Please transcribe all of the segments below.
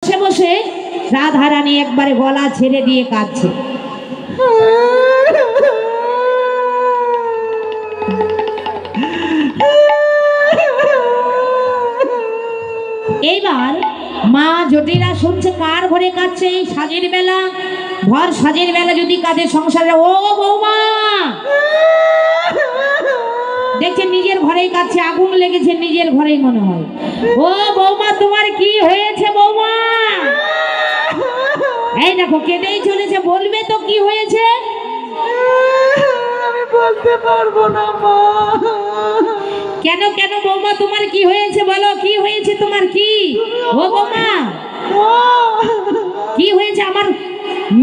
বসে বসে রাধারানী একবারে গলা ছেড়ে দিয়ে কাঁদছে। এইবার মা জটিলা শুনছে কার ঘরে কাঁদছে এই সাজের বেলা, ঘর সাজের বেলা যদি কাঁদে সংসারে। ও বৌমা দেখছে নিজের ঘরেই কাঁদছে, আগুন লেগেছে নিজের ঘরেই মনে হয়। ও বৌমা তোমার কি হয়েছে বৌমা? এই দেখো কেঁদেই চলেছে, বলবে তো কি হয়েছে? আমি বলতে পারবো না মা। কেন কেন বৌমা তোমার কি হয়েছে বলো, কি হয়েছে তোমার? কি ও বৌমা কি হয়েছে? আমার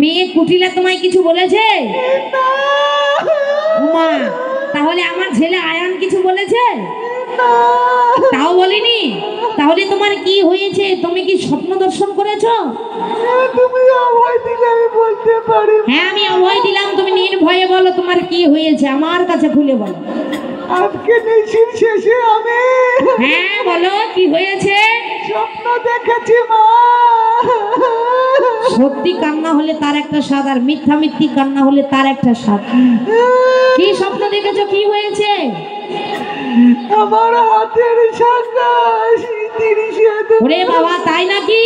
মেয়ে কুটিলা তোমায় কিছু বলেছে? মা তাহলে আমার ছেলে আয়ান কিছু বলেছে? তাও বলিনি। তাহলে তোমার কি হয়েছে? তুমি কি স্বপ্ন দর্শন করেছো? তুমি অভয় দিলে আমি বলতে পারি। হ্যাঁ আমি অভয় দিলাম, তুমি নির্ভয়ে বলো তোমার কি হয়েছে, আমার কাছে খুলে বলো। আজকে নিশির শেষে আমি হ্যাঁ বলো কি হয়েছে? স্বপ্ন দেখেছি মা। সত্যি কান্না হলে তার একটা স্বাদ, আর মিথ্যা মিথ্যি কান্না হলে তার একটা স্বাদ। কি স্বপ্ন দেখেছো, কি হয়েছে? আমার হাতের শাখা ওরে বাবা তাই নাকি?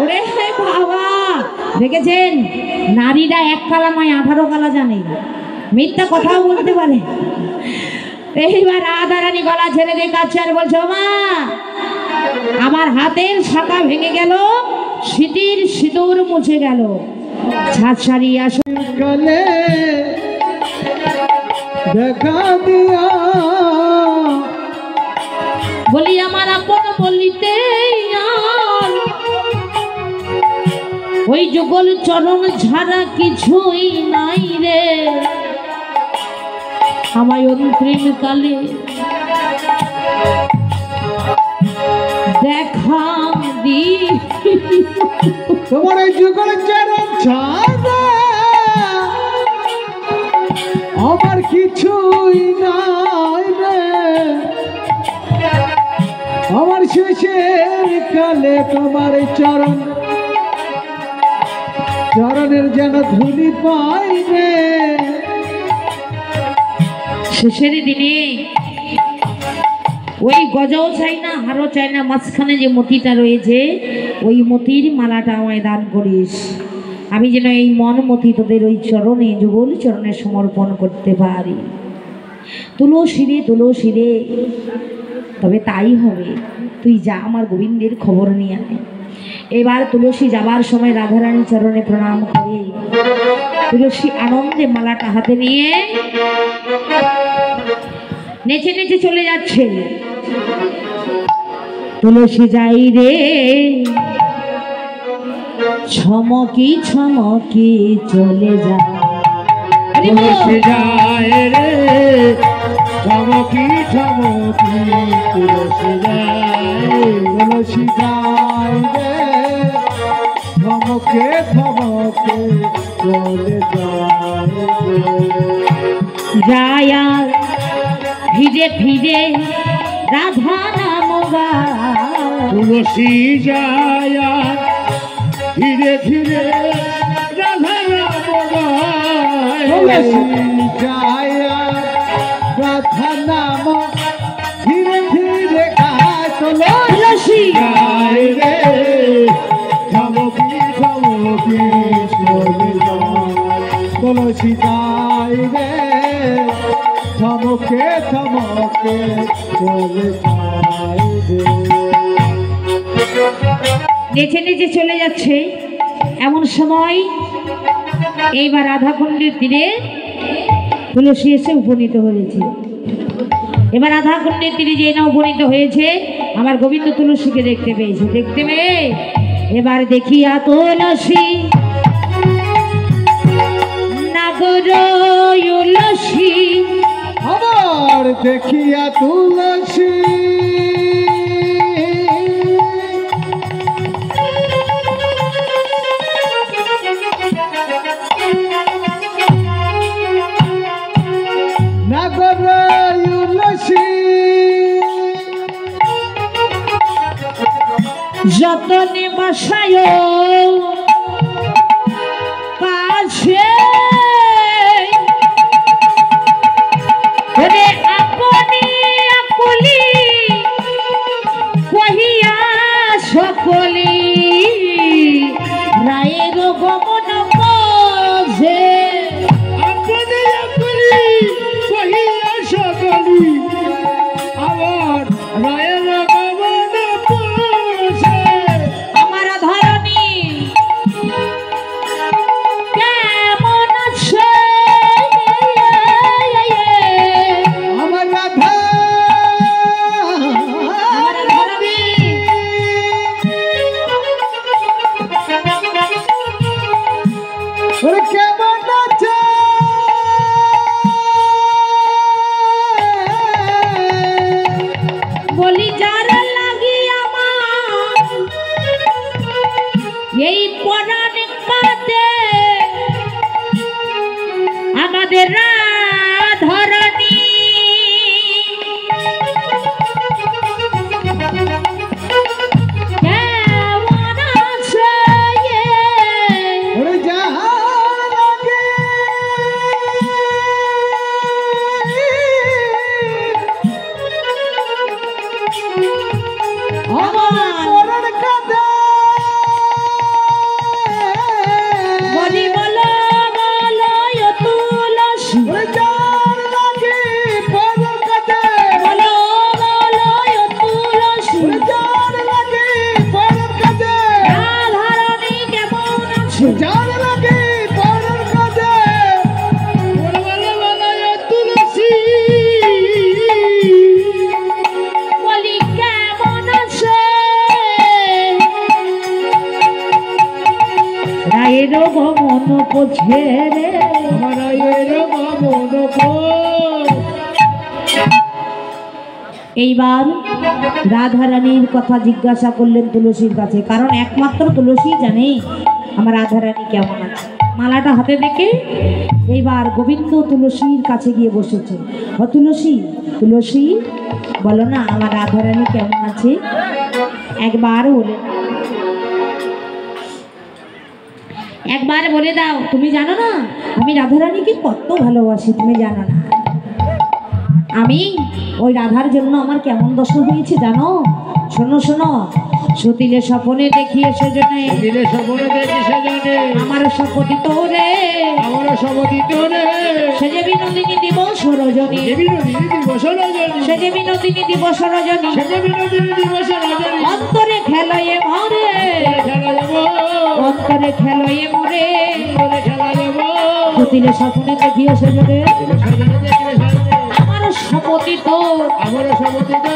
ওরে বাবা দেখেছেন নারীরা এক কালা নয় 18 কালা জানে, মিথ্যা কথাও বলতে পারে। এইবার রাধারানী গলা ছেড়ে দিয়ে কাছে আর বলছে মা আমার হাতের শাখা ভেঙে গেল, স্মৃতির সিঁদুর মুছে গেল, ছাড়ছাড়ি আসুন গলে দেখা দিয়া বলি আমার আপন বলিতে ওই যুগল চরণ ছাড়া কিছুই নাই রে, আমায় অন্তিম কালে দেখা দি। তোমার এই যুগল চরণ ছাড়া আমার কিছুই নাই রে, আমার শেষের কালে তোমার চরণ চরণের যেন ধুলি পাই রে। শেষের দিনে ওই গজাও চাই না হারও চাই না, মাঝখানে যে মতিটা রয়েছে ওই মতির মালাটা আমায় দান করিস, আমি যেন এই মন মতি তোদের ওই চরণে যুগল চরণে সমর্পণ করতে পারি। তুলসী রে তুলসী রে, তবে তাই হবে, তুই যা আমার গোবিন্দের খবর নিয়ে আয়। এবার তুলসী যাবার সময় রাধারানী চরণে প্রণাম করে তুলসী আনন্দে মালাটা হাতে নিয়ে নেচে নেচে চলে যাচ্ছে। তুলসী যাই রে ছমকি ছমকি চলে যায়, তুলসী যায় রে ছমকি ছমকি, তুলসী যায় তুলসী যায় রে থমকে থমকে চলে যায় আর ফিরে ফিরে রাধা নাম গায়। তুলসী যায় ধীরে ধীরে রাধা নাম গায়, তুলসী যায় রাধা নাম ধীরে ধীরে গায়, তুলসী যায় রে থমকি থমকি চলে যায়, তুলসী যায় রে থমকে থমকে চলে যায় রে। নেচে নেচে চলে যাচ্ছে, এমন সময় এইবার রাধাকুণ্ডের তীরে তুলসী এসে উপনীত হয়েছে। এবার রাধাকুণ্ডের তীরে যে না উপনীত হয়েছে আমার গোবিন্দ তুলসীকে দেখতে পেয়েছে। দেখতে পেয়ে এবার দেখিয়া তুলসী নাগর তুলসী, আমার দেখিয়া তুলসী নাগর তুলসী যতনে বসায় পাশে ওরে আপনি আপনি কহিয়া সকলি রায়ের গমন বোঝে আপনি আপনি কহিয়া সকলি আমার রায়ের গমন বোঝে। আমার ধরণী কেমন আছে আমার রাধা আমার ধরণী ওরে কেমন আছে বলি যার লাগি আমার এই পরাণ কাঁদে আমাদের রাধরণী কেমন আছে ওরে যাহা লাগে আমার পরাণ কাঁদে বলি বলো বলো ও তুলসী ওরে যার লাগে পরাণ কাঁদে বলো বলো ও তুলসী ওরে যার লাগে পরাণ কাঁদে রাধারানী কেমন আছে যার লাগে পরাণ কাঁদে ওরে বলে বলে তুলসী বলি কেমন আছে রায়ের ভবন পোছে রে আমার রায়ের মামন এইবার রাধারানীর কথা জিজ্ঞাসা করলেন তুলসীর কাছে, কারণ একমাত্র তুলসী জানে আমার রাধারানী কেমন আছে। মালাটা হাতে দেখে এইবার গোবিন্দ তুলসীর কাছে গিয়ে বসেছে। ও তুলসী, তুলসী বলো না আমার রাধারানী কেমন আছে, একবার বলে একবার বলে দাও। তুমি জানো না আমি রাধারানীকে কত ভালোবাসি, তুমি জানো না আমি ওই রাধার জন্য আমার কেমন দশা হয়েছে জানো? শোনো শোনো, সতীলে স্বপনে দেখিয়ে সেজনে দিলে সবরে দেখি সেজনে আমার শপথি তোরে আমার সবদিত রে সেজে বিনোদিনী দিবস রজনী দেবী নদী দিবস রজনী সেজে বিনোদিনী দিবস রজনী সেজে বিনোদিনী দিবস রজনী অন্তরে খেলয়ে মরে খেলা যাব অন্তরে খেলয়ে মরে করে খেলা যাব সতীলে স্বপনে দেখিয়ে সেজনে সেজনে দেখলে সেজনে আমার শপথি তোর আমার সবদিত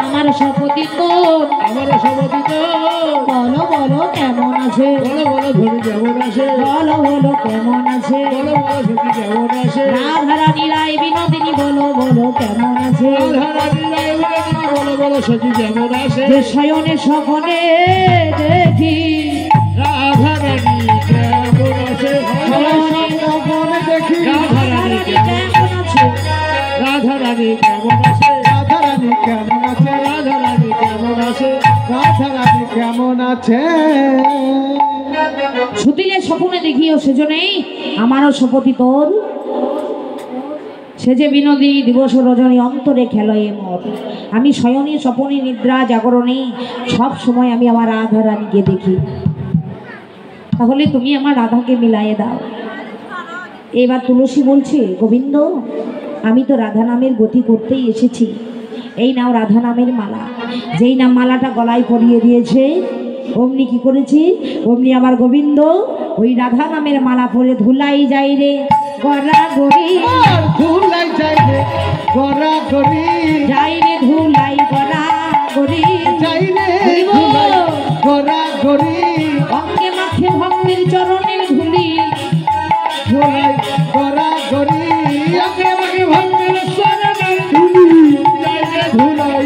আমার শপথি তোর আমার সবদিত বলো বলো কেমন আছে বলো বলো ধরি যেমন আসে বলো বলো কেমন আছে বলো বলো সখী যেমন আসে রাধারানী রায় বিনোদিনী বলো বলো কেমন আছে রাধারানী রায় বিনোদিনী বলো বলো সখী যেমন আসে যে শয়নে স্বপনে দেখি রাধারানী কেমন আসে শয়নে স্বপনে দেখি রাধারানী কেমন আছে রাধারানী কেমন আসে রাধারানী কেমন আছে রাধারানী কেমন আসে রাধারানী কেমন আছে সুতিলে স্বপনে দেখিও সেজনেই আমারও শপথি তোর সে যে বিনোদিনী দিবস রজনী অন্তরে খেলয়ে মত। আমি শয়নী স্বপনে নিদ্রা জাগরণে সব সময় আমি আমার রাধারানীকে দেখি। তাহলে তুমি আমার রাধাকে মিলাইয়ে দাও। এবার তুলসী বলছে গোবিন্দ আমি তো রাধা নামের গতি করতেই এসেছি, এই নাও রাধা নামের মালা। যেই নাম মালাটা গলায় পরিয়ে দিয়েছে অমনি কি করেছি, অমনি আমার গোবিন্দ ওই রাধা নামের মালা পরে ধুলাই যাই রে গড়া গড়ি ধুলাই যাই রে গড়া গড়ি যাই রে ধুলাই গড়া গড়ি যাই রে হরিব। ধুলাই গড়া গড়ি অঙ্গে মাখে ভক্তির চরণের ধুলি ধুলাই গড়া গড়ি আগে আগে ভক্তের চরণের ধুলি যাই রে ধুলাই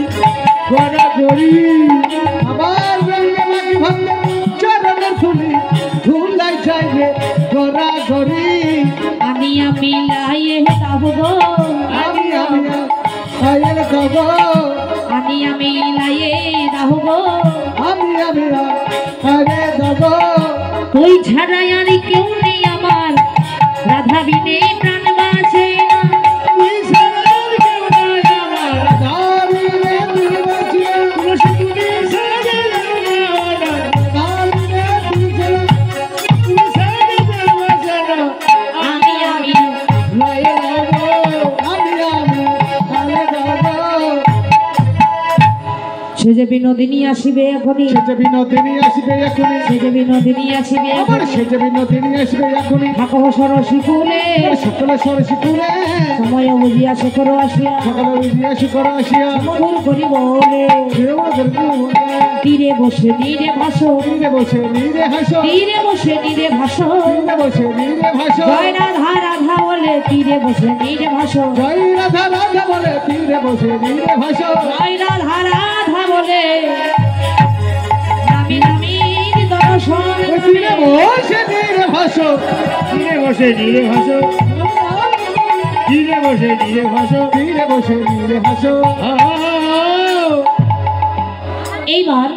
গড়া গড়ি আবার রঙে মাগে ভক্তের চরণের ধুলি ধুলাই যাই রে গড়া গড়ি আমি লাইয়ে দাব গো আমি আয়ের খবর আমি লাইয়ে দাব গো আমি আমি আরে যাব তুই ছাড়াই আর কেউ নেই আমার, রাধা বিনে প্রাণ বাঁচে না। তুই ছাড়া আর কেউ নাই আমার, রাধা বিনে তুই বাঁচি না। তুলসী তুই ছাড়া আমার, রাধা বিনে তুই ছাড়া কেউ বাঁচে না। আমি লয়ে যাব আমি আরে যাব সে যে বিনোদিনী আসিবে এখনই, সে যে বিনোদিনী আসবে এখনই, সে যে বিনোদিনী আসিবে আমার এখনই। সে যে বিনোদিনী আসবে এখনই, থাকো সরসী ফুলে, সকলে সরসী কুলে সময় বুঝিয়া শেখর আসিয়া, সকলে উজিয়া শিখর আসিয়া মধুর করি বলে দেবদের গুণে তীরে বসে নীরে ভাস, নীরে বসে নীরে হাসো, তীরে বসে নীরে ভাস। নীরে বসে নীরে ভাসো, জয় রাধা রাধা বলে তীরে বসে নীরে ভাস, জয় রাধা রাধা বলে তীরে বসে নীরে ভাসো, জয় রাধা রাধা বলে নামি নামির দর্শন তীরে বসে নীরে ভাসো, তীরে বসে নীরে ভাসো, তীরে বসে নীরে ভাসো, তীরে বসে নীরে ভাসো। এইবার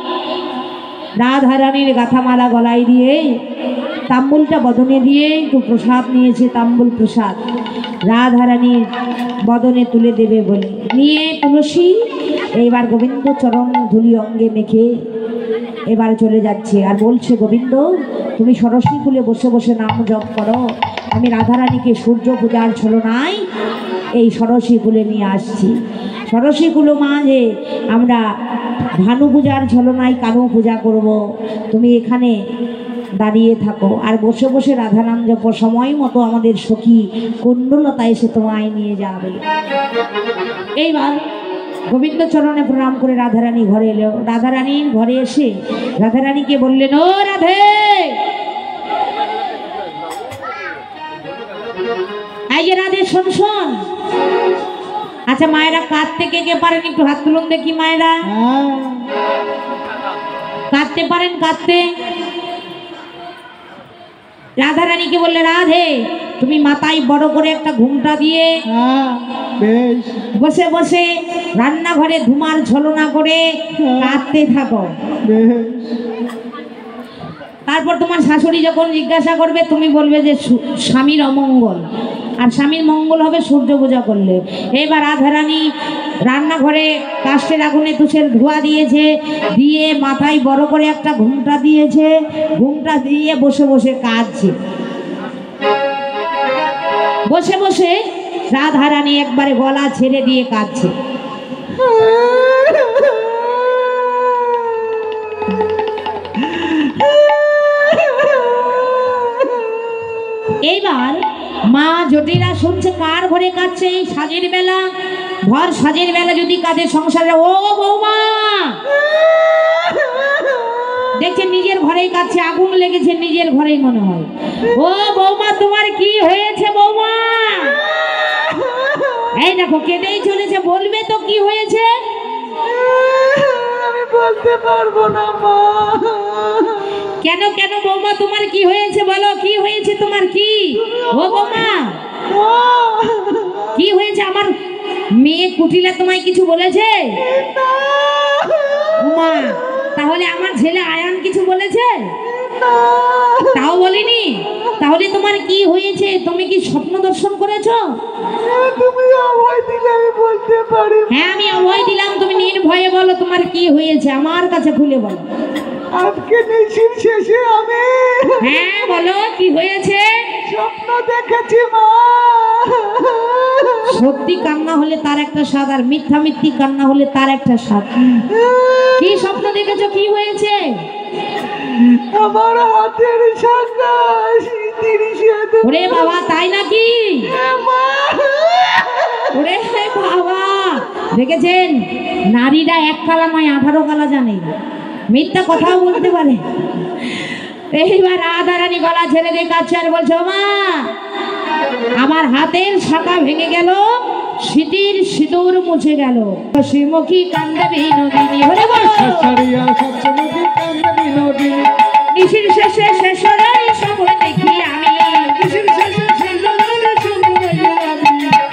রাধারানীর গাথামালা গলায় দিয়ে তাম্বুলটা বদনে দিয়ে একটু প্রসাদ নিয়েছে, তাম্বুল প্রসাদ রাধারানীর বদনে তুলে দেবে বলে নিয়ে তুলসী এইবার গোবিন্দ চরণ ধুলি অঙ্গে মেখে এবার চলে যাচ্ছে আর বলছে, গোবিন্দ তুমি সরস্বতী কুলে বসে বসে নাম জপ করো, আমি রাধারানীকে সূর্য পূজার ছলনায় এই সরস্বতী কুলে নিয়ে আসছি। সরস্বতী কুলো মাঝে আমরা ভানু পূজার ছলনায় কানু পূজা করব, তুমি এখানে দাঁড়িয়ে থাকো আর বসে বসে রাধানাম জপ, সময় মতো আমাদের সখী কুণ্ডলতা এসে তোমায় নিয়ে যাবে। এইবার গোবিন্দ চরণে প্রণাম করে রাধারানী ঘরে এলো। রাধারানীর ঘরে এসে রাধারানীকে বললেন, ও রাধে, এই যে রাধে শোন শোন। আচ্ছা মায়েরা কাঁদতে কে কে পারেন একটু হাত তুলুন দেখি। মায়েরা কাঁদতে পারেন? কাঁদতে রাধারানীকে বললে, রাধে তুমি মাথায় বড় করে একটা ঘুমটা দিয়ে বেশ বসে বসে রান্নাঘরে ধুমার ছলনা করে কাঁদতে থাকো। বেশ তারপর তোমার শাশুড়ি যখন জিজ্ঞাসা করবে তুমি বলবে যে স্বামীর অমঙ্গল, আর স্বামীর মঙ্গল হবে সূর্য পূজা করলে। এবার রাধারানী রান্নাঘরে কাষ্ঠের আগুনে তুষের ধোঁয়া দিয়েছে, দিয়ে মাথায় বড় করে একটা ঘুমটা দিয়েছে, ঘুমটা দিয়ে বসে বসে কাঁদছে। বসে বসে রাধারানী একবারে গলা ছেড়ে দিয়ে কাঁদছে। এইবার মা জটিলা শুনছে কার ঘরে কাঁদছে এই সাজের বেলা, ঘর সাজের বেলা যদি কাঁদে সংসারে। ও বৌমা দেখছে নিজের ঘরেই কাঁদছে, আগুন লেগেছে নিজের ঘরেই মনে হয়। ও বৌমা তোমার কি হয়েছে বৌমা? এই দেখো কেঁদেই চলেছে, বলবে তো কি হয়েছে? আমি বলতে পারবো না মা। কেন কেন বৌমা তোমার কি হয়েছে বলো, কি হয়েছে তোমার? কি ও বৌমা কি হয়েছে? আমার মেয়ে কুটিলা তোমায় কিছু বলেছে? মা তাহলে আমার ছেলে আয়ান কিছু বলেছে? তাও বলিনি। তাহলে তোমার কি হয়েছে? তুমি কি স্বপ্ন দর্শন করেছো? তুমি অভয় দিলে আমি বলতে পারি। হ্যাঁ আমি অভয় দিলাম, তুমি নির্ভয়ে বলো তোমার কি হয়েছে, আমার কাছে খুলে বলো। আজকে নিশির শেষে আমি হ্যাঁ বলো কি হয়েছে? স্বপ্ন দেখেছি মা। সত্যি কান্না হলে তার একটা স্বাদ, আর মিথ্যা মিথ্যি কান্না হলে তার একটা স্বাদ। কি স্বপ্ন দেখেছো? কি হয়েছে? আমার হাতের শাখা ওরে বাবা তাই নাকি? ওরে বাবা দেখেছেন, নারীরা এক কালা নয় 18 কালা জানে, মিথ্যা কথাও বলতে পারে। এইবার রাধারানী গলা ছেড়ে দিয়ে কাছে আর বলছে, মা আমার হাতের শাখা ভেঙে গেল, স্মৃতির সিঁদুর মুছে গেল, শ্রীমুখী কান্দে বিনোদিনী। হরে বল নিশির শেষে শেষরাই সময় দেখি আমি,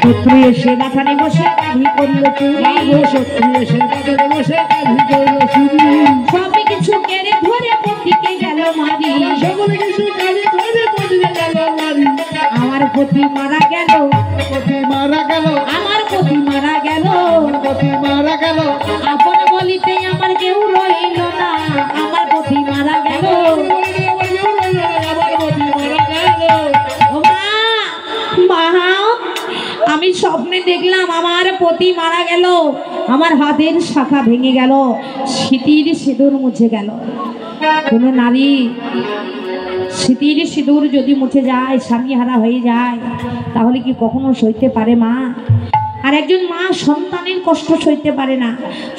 শত্রু এসে মাথানে বসে কাঁধি করল চুরি, শত্রু এসে মাথানে বসে কাঁধি করল চুরি, সবই কিছু কেড়ে স্বপ্নে দেখলাম আমার পতি মারা গেল, আমার হাতের শাখা ভেঙে গেল, স্মৃতির সিঁদুর মুছে গেল। কোনো নারী স্মৃতির সিঁদুর যদি মুছে যায়, স্বামী হারা হয়ে যায়, তাহলে কি কখনো সইতে পারে মা? আর একজন মা সন্তানের কষ্ট সইতে পারে না,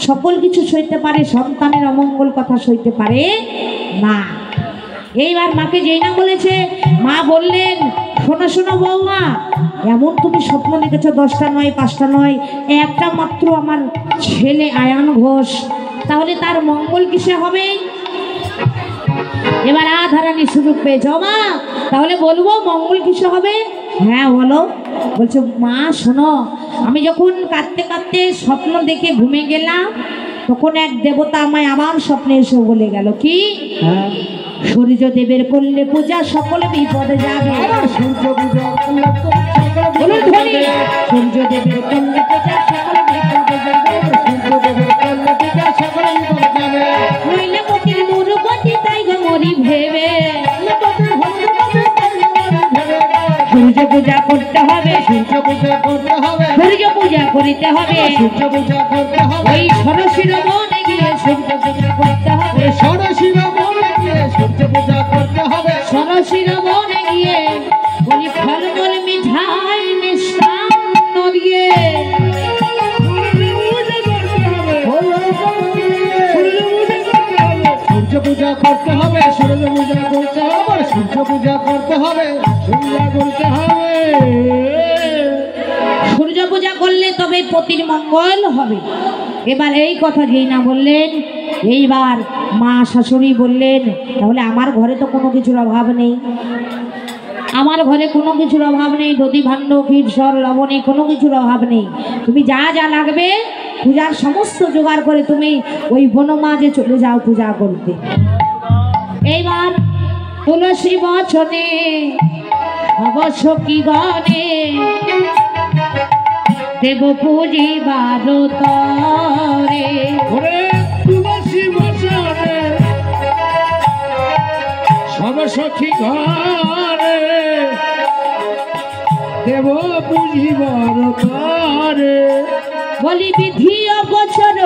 সকল কিছু সইতে পারে, সন্তানের অমঙ্গল কথা সইতে পারে না। এইবার মাকে যেই না বলেছে, মা বললেন, শোনো শোনো বৌমা, এমন তুমি স্বপ্ন দেখেছো 10টা নয় 5টা নয়, একটা মাত্র আমার ছেলে আয়ান ঘোষ, তাহলে তার মঙ্গল কিসে হবে? এবার আধারানি সুযোগ পেয়েছ, মা তাহলে বলবো মঙ্গল কিসে হবে? হ্যাঁ বলো। বলছে, মা শোনো, আমি যখন কাঁদতে কাঁদতে স্বপ্ন দেখে ঘুমে গেলাম, তখন এক দেবতা আমায় আবার স্বপ্নে এসে বলে গেল কি, সূর্যদেবের করলে পূজা সকলে বিপদে যাবে। বলুন ধ্বনি, সূর্যদেবের করলে পূজা সকলে বিপদে যাবে, নইলে পতির দুর্গতি তাই গো মরি ভেবে। সূর্য পূজা করতে হবে, সূর্য পূজা করতে হবে, সূর্য পূজা করিতে হবে, সূর্য পূজা করতে হবে, ওই ষড়শির বনে গিয়ে সূর্য পূজা করতে হবে, ষড়শির বনে গিয়ে সূর্য পূজা করতে হবে, ষড়শির বনে গিয়ে বলি ফলমূল মিঠাই মিষ্টান্ন দিয়ে সূর্য পূজা করতে হবে, সূর্য পূজা করতে হবে, সূর্য পূজা করতে হবে, পূজা করতে হবে। সূর্য পূজা করলে তবে পতির মঙ্গল হবে। এবার এই কথা যেই না বললেন, এইবার মা শাশুড়ি বললেন, তাহলে আমার ঘরে তো কোনো কিছুর অভাব নেই, আমার ঘরে কোনো কিছুর অভাব নেই, দধি ভাণ্ড ক্ষীর সর লবণে কোনো কিছুর অভাব নেই, তুমি যা যা লাগবে পূজার সমস্ত জোগাড় করে তুমি ওই বনমাঝে চলে যাও পূজা করতে। এইবার তুলসী বচনে অবশ্য কি গণে দেব পুজিবার তরে। ওরে তুলসী বচনে সব সখী ঘরে দেব পুজিবার তরে। বলি বিধি অগোচর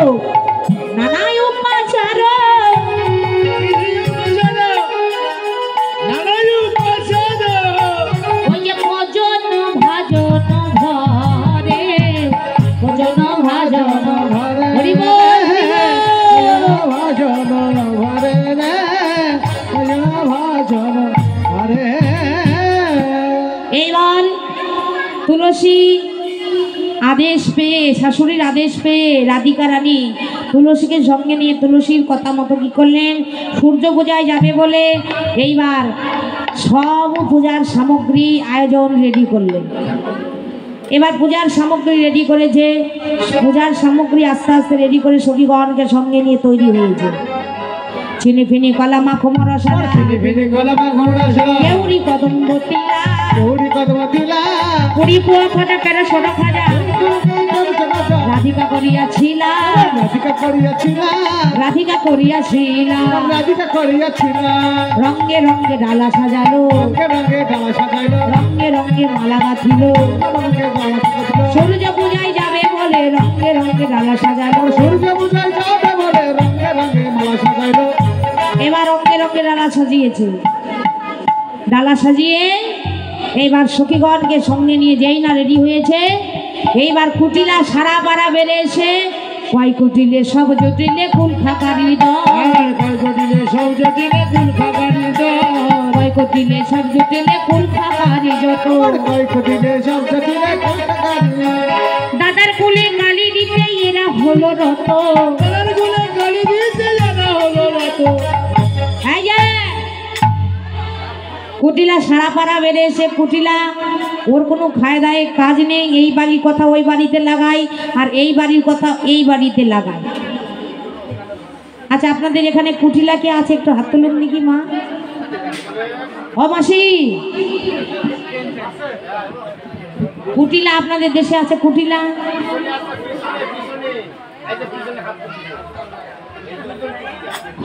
নানা উপাচার, ওই যে ভজন ভাজন ঘরে, ভজন ভাজন হরি বল ভাজন ঘরে রে, ভাজন ঘরে। এইবার তুলসী আদেশ পেয়ে, শাশুড়ির আদেশ পেয়ে রাধিকা রানী তুলসীকে সঙ্গে নিয়ে তুলসীর কথা মতো কি করলেন, সূর্য পূজায় যাবে বলে এইবার সব পূজার সামগ্রী আয়োজন রেডি করলেন। এবার পূজার সামগ্রী রেডি করেছে, পূজার সামগ্রী আস্তে আস্তে রেডি করে সখীগণকে সঙ্গে নিয়ে তৈরি হয়েছে। চিনি ফিনি কলা মাখো মরসালা, কেউরি কদম্ব তিলা, পুরি পুয়া ফাটা পেরা সোনা খাজা, রাধিকা করিয়াছিলা, রাধিকা করিয়াছিলা, রঙে রঙে ডালা সাজালো, রঙে রঙে মালা গাঁথিল, সূর্য পূজায় যাবে বলে রঙে রঙে ডালা সাজালো, সূর্য পূজায় যাবে বলে রঙে রঙে মালা সাজাইলো। এবার রঙে রঙে ডালা সাজিয়েছে, ডালা সাজিয়ে এইবার সখীগণকে সঙ্গে নিয়ে যেই না রেডি হয়েছে, এইবার কুটিলা সারা পাড়া বেড়ে এসে কয় কুটিলে সব জটিলে কুল খাকারি কয় কুটিলে সব জটিলে কুল খাকারি কয় কুটিলে সব জটিলে কুল খাকারি যত, কয় কুটিলে সব জটিলে কুল খাকারি। দাদার কুলে গালি দিতে এরা হলো রত, দাদার কুলে গালি দিতে এরা হলো রত। এই যে কুটিলা সারা পাড়া বেড়ে এসে, কুটিলা ওর কোনো খায় দায় কাজ নেই, এই বাড়ির কথা ওই বাড়িতে লাগাই আর এই বাড়ির কথা এই বাড়িতে লাগাই। আচ্ছা আপনাদের এখানে কুটিলা কে আছে একটু হাত তুলুন নাকি মা? ও মাসি, কুটিলা আপনাদের দেশে আছে কুটিলা?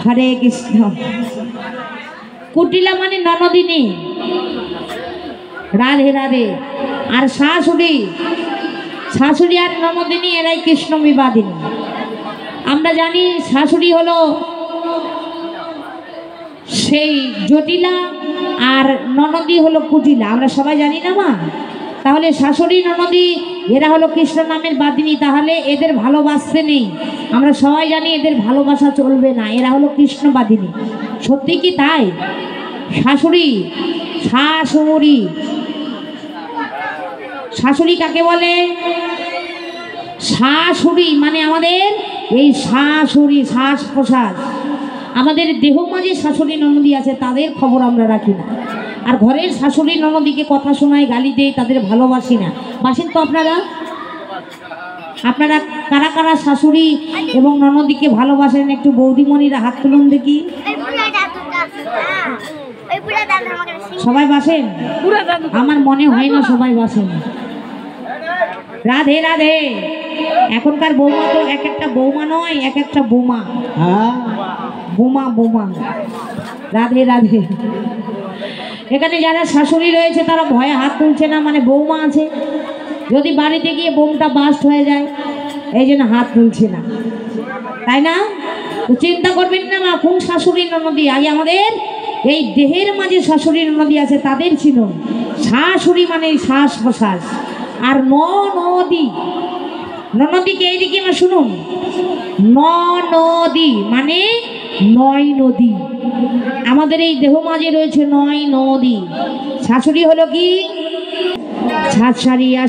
হরে কৃষ্ণ। কুটিলা মানে ননদিনী, রাধে রাধে। আর শাশুড়ি, শাশুড়ি আর ননদিনী এরাই কৃষ্ণ বিবাদিনী। আমরা জানি শাশুড়ি হলো সেই জটিলা আর ননদী হলো কুটিলা, আমরা সবাই জানি না মা? তাহলে শাশুড়ি ননদী এরা হলো কৃষ্ণ নামের বাদিনী, তাহলে এদের ভালোবাসতে নেই। আমরা সবাই জানি এদের ভালোবাসা চলবে না, এরা হলো কৃষ্ণ বাদিনী। সত্যি কি তাই? শাশুড়ি শাশুড়ি শাশুড়ি কাকে বলে? শাশুড়ি মানে আমাদের এই শাশুড়ি, শ্বাস প্রশ্বাস। আমাদের দেহ মাঝে শাশুড়ি ননদী আছে, তাদের খবর আমরা রাখি না। আর ঘরের শাশুড়ি ননদীকে কথা শোনায়, গালি দেয়, তাদের ভালোবাসি না। বাসেন তো আপনারা? আপনারা কারা কারা শাশুড়ি এবং ননদীকে ভালোবাসেন? একটু বৌদিমণিরা হাত তুলুন দেখি। সবাই বাসেন? আমার মনে হয় না সবাই বাসেন। রাধে রাধে। এখনকার বৌমা তো এক একটা বৌমা নয়, এক একটা বোমা। বোমা বোমা। রাধে রাধে। এখানে যারা শাশুড়ি রয়েছে তারা ভয়ে হাত তুলছে না, মানে বৌমা আছে। যদি বাড়িতে গিয়ে বোমটা বাস্ট হয়ে যায়, এই জন্য হাত তুলছে না, তাই না? তো চিন্তা করবেন না মা, কোন শাশুড়ি ননদী। আগে আমাদের এই দেহের মাঝে শাশুড়ি ননদী আছে, তাদের চিনুন। শাশুড়ি মানে শ্বাস প্রশ্বাস। আর ননদী, ননদীকে এইদিকে আমার শুনুন, নদী মানে 9 নদী। আমাদের এই দেহ মাঝে রয়েছে 9 নদী। শাশুড়ি হলো কি? ছাড় সারিয়া